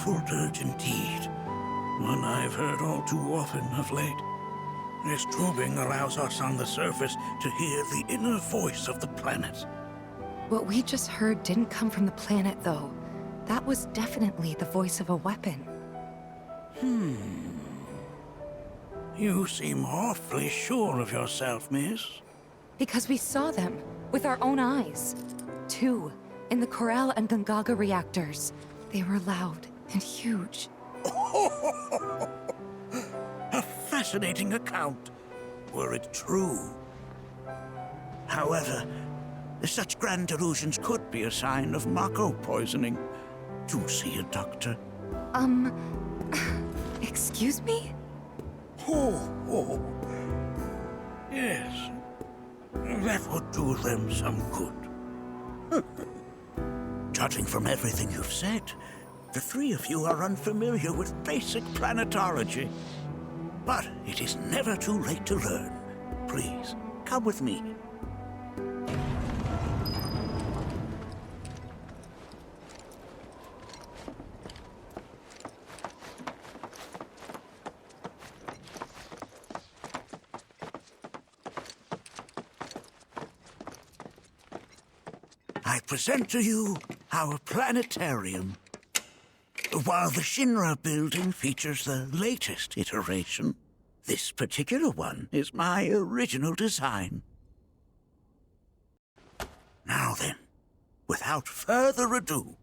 dreadful dirge indeed. One I've heard all too often of late. This tubing allows us on the surface to hear the inner voice of the planet. What we just heard didn't come from the planet, though. That was definitely the voice of a weapon. You seem awfully sure of yourself, miss. Because we saw them, with our own eyes. 2, in the Corral and Gungaga reactors. They were loud and huge. A fascinating account, were it true. However, such grand delusions could be a sign of Mako poisoning. Do see a doctor. Excuse me? Oh. Yes. That would do them some good. Judging from everything you've said, the three of you are unfamiliar with basic planetology. But it is never too late to learn. Please, come with me. I present to you our planetarium. While the Shinra building features the latest iteration, this particular one is my original design. Now then, without further ado,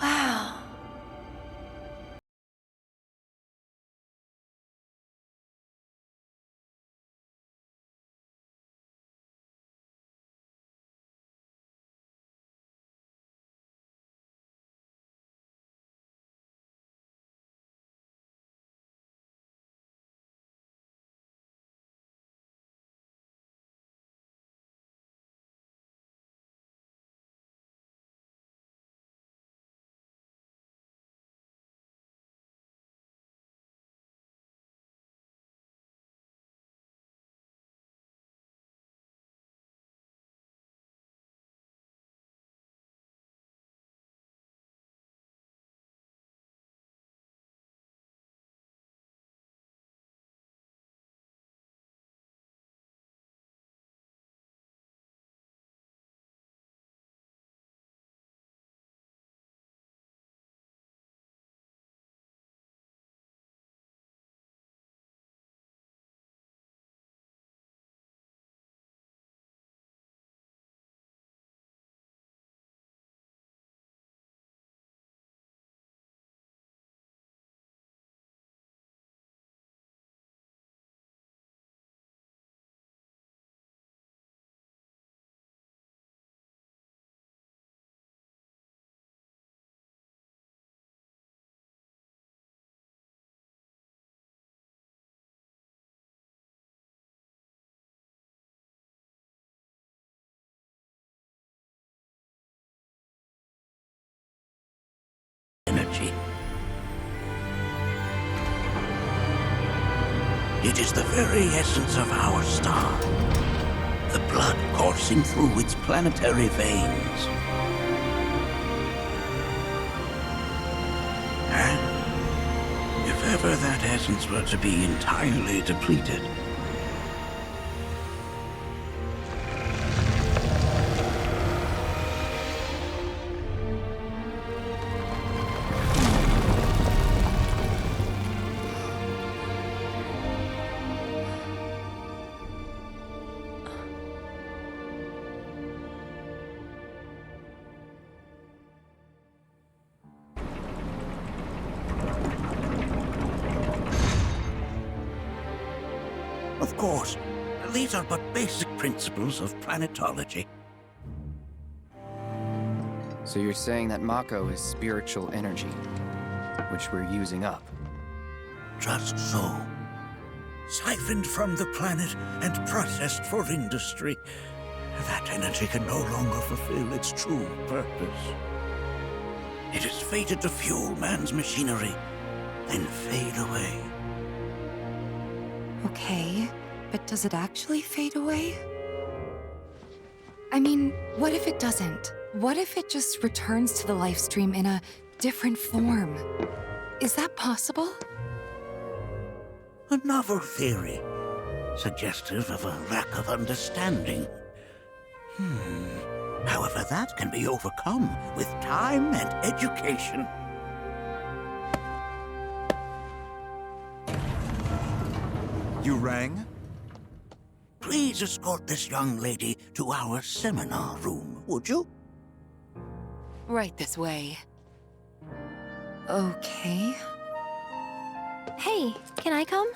Wow. energy. It is the very essence of our star. The blood coursing through its planetary veins. And if ever that essence were to be entirely depleted, of course, These are but basic principles of planetology. So you're saying that Mako is spiritual energy, which we're using up? Just so. Siphoned from the planet and processed for industry. That energy can no longer fulfill its true purpose. It is fated to fuel man's machinery, then fade away. Okay, but does it actually fade away? I mean, what if it doesn't? What if it just returns to the life stream in a different form? Is that possible? A novel theory, suggestive of a lack of understanding. However, that can be overcome with time and education. You rang? Please escort this young lady to our seminar room, would you? Right this way. Okay. Hey, can I come?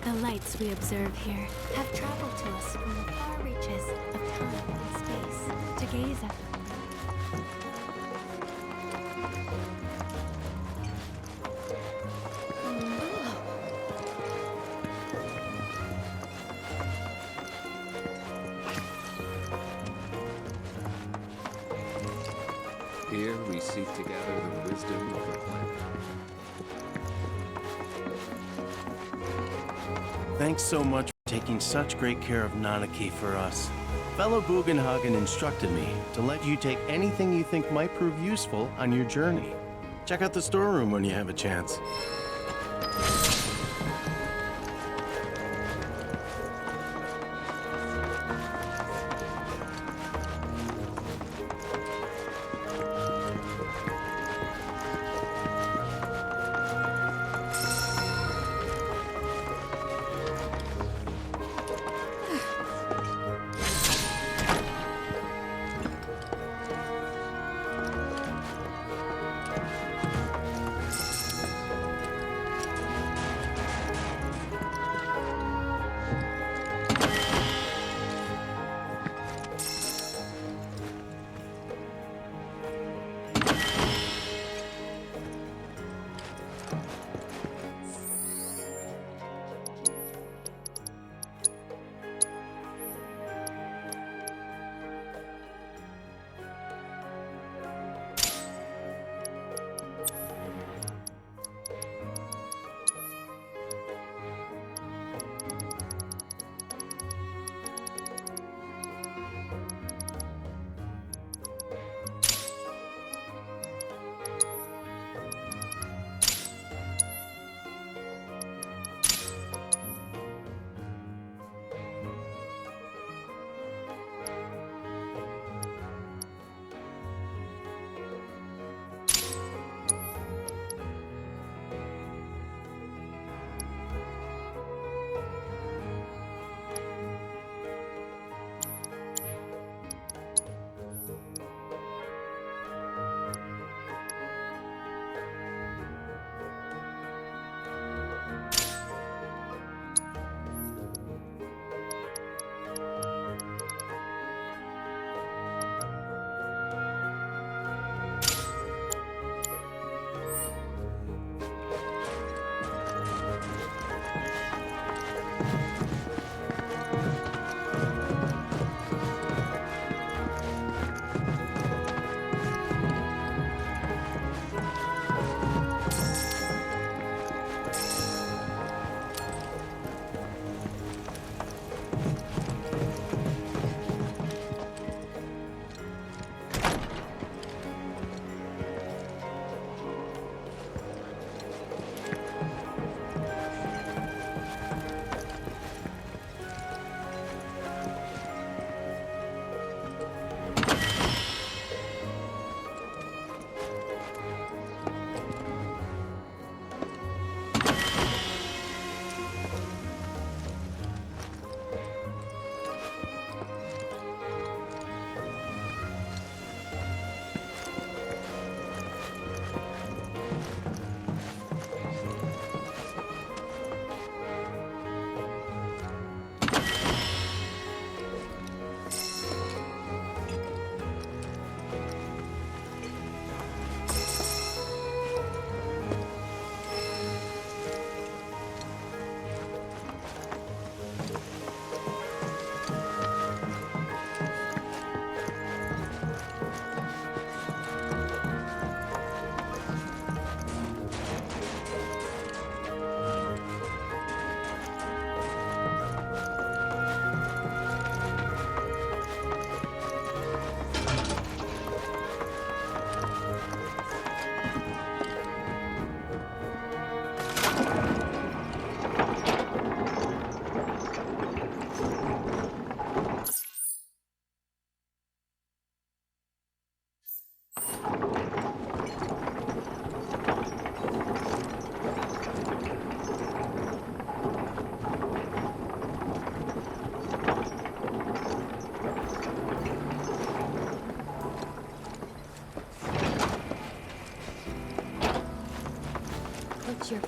The lights we observe here have traveled to us from the far reaches of time and space to gaze at them. Here we seek to gather the wisdom of the planet. Thanks so much for taking such great care of Nanaki for us. Fellow Bugenhagen instructed me to let you take anything you think might prove useful on your journey. Check out the storeroom when you have a chance.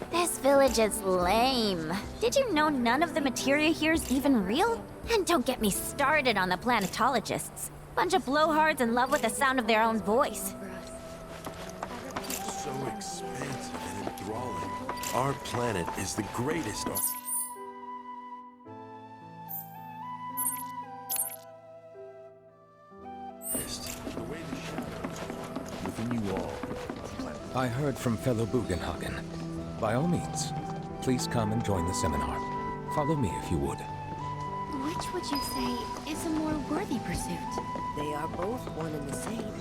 This village is lame. Did you know none of the materia here is even real? And don't get me started on the planetologists. Bunch of blowhards in love with the sound of their own voice. So expansive and enthralling. Our planet is the greatest. The way the shadows within you all. I heard from fellow Bugenhagen. By all means, please come and join the seminar. Follow me if you would. Which would you say is a more worthy pursuit? They are both one and the same,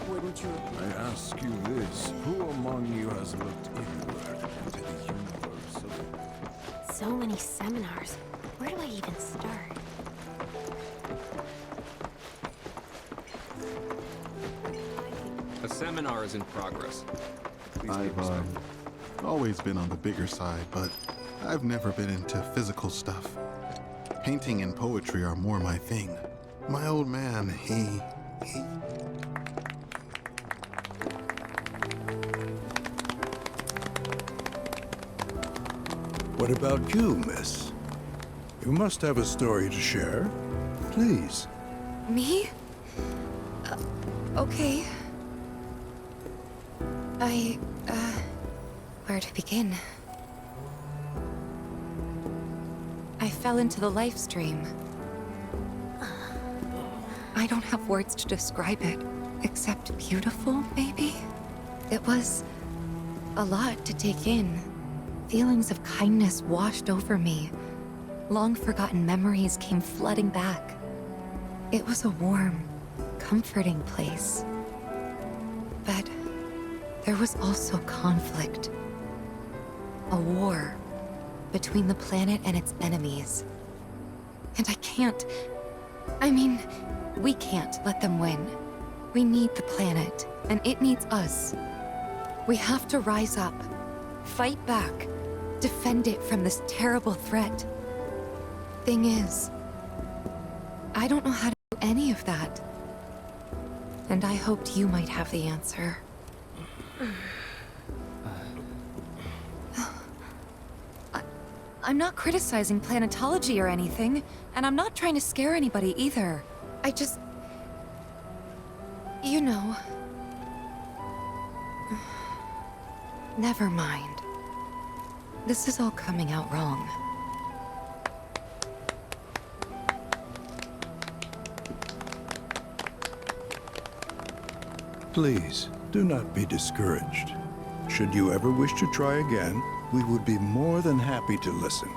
wouldn't you? I ask you this, who among you has looked inward into the universe of... So many seminars. Where do I even start? A seminar is in progress. Please I've always been on the bigger side, but I've never been into physical stuff. Painting and poetry are more my thing. My old man, he... What about you, miss? You must have a story to share. Please. Me? Okay. Where to begin? I fell into the life stream. I don't have words to describe it, except beautiful, maybe? It was a lot to take in. Feelings of kindness washed over me. Long-forgotten memories came flooding back. It was a warm, comforting place. But there was also conflict. A war between the planet and its enemies. And we can't let them win. We need the planet, and it needs us. We have to rise up, fight back, defend it from this terrible threat. Thing is, I don't know how to do any of that. And I hoped you might have the answer. I'm not criticizing planetology or anything, and I'm not trying to scare anybody either. I just... You know... Never mind. This is all coming out wrong. Please, do not be discouraged. Should you ever wish to try again, we would be more than happy to listen.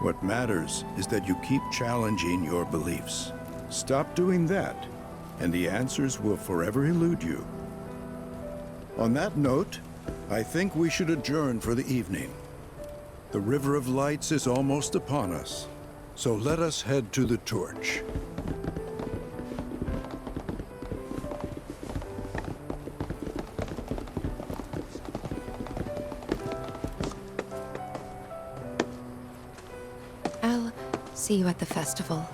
What matters is that you keep challenging your beliefs. Stop doing that, and the answers will forever elude you. On that note, I think we should adjourn for the evening. The River of Lights is almost upon us, so let us head to the torch. I'll see you at the festival.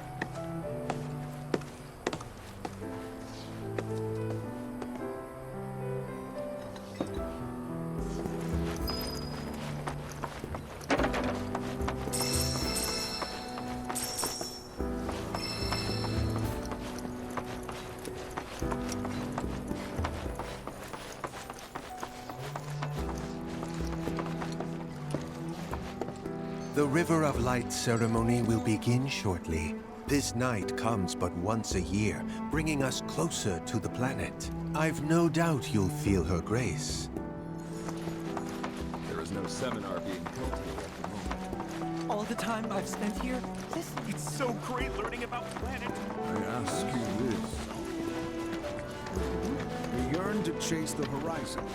The River of Light ceremony will begin shortly. This night comes but once a year, bringing us closer to the planet. I've no doubt you'll feel her grace. There is no seminar being held here at the moment. All the time I've spent here, it's so great learning about planet. I ask you this. We yearn to chase the horizon.